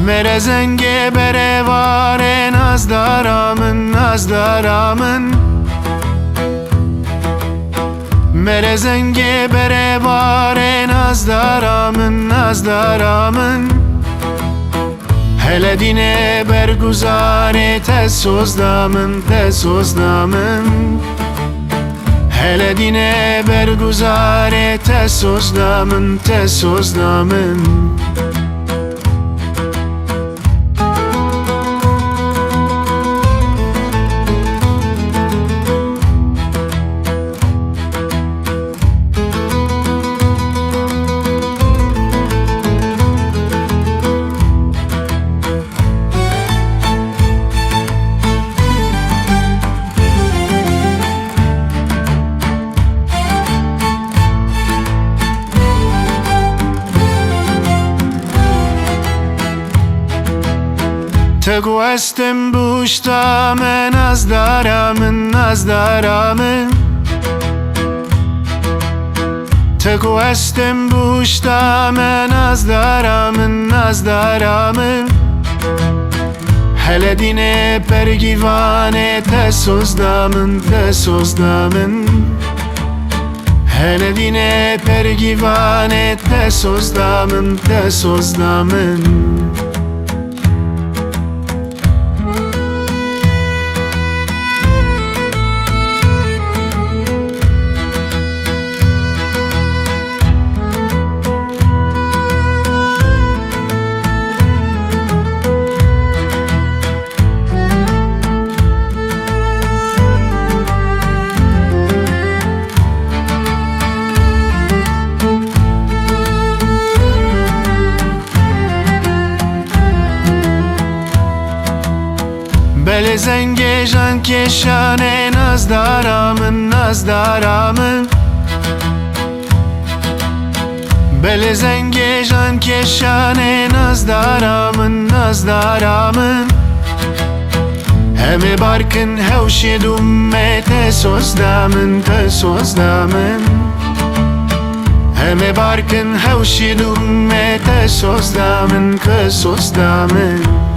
Merezenge berevare nazdaramın, nazdaramın. Merezenge berevare nazdaramın, nazdaramın. Hele dine berguzare tez sozdamın, tez sozdamın. Hele dine berguzare tez sozdamın, tez sozdamın. Tăguestem buștame nazdaramın, nazdaramın. Tăguestem buștame nazdaramın, nazdaramın. Hele dine pergivane te sozdamın, te sozdamın. Hele dine pergivane te sozdamın, te sozdamın. Belezenge jan keşane nazdaramın, nazdaramın. Belezenge jan keşane nazdaramın, nazdaramın. Heme barkın hevşi dumme te sozdamın, te sozdamın. Heme barkın hevşi dumme te sozdamın, te sozdamın.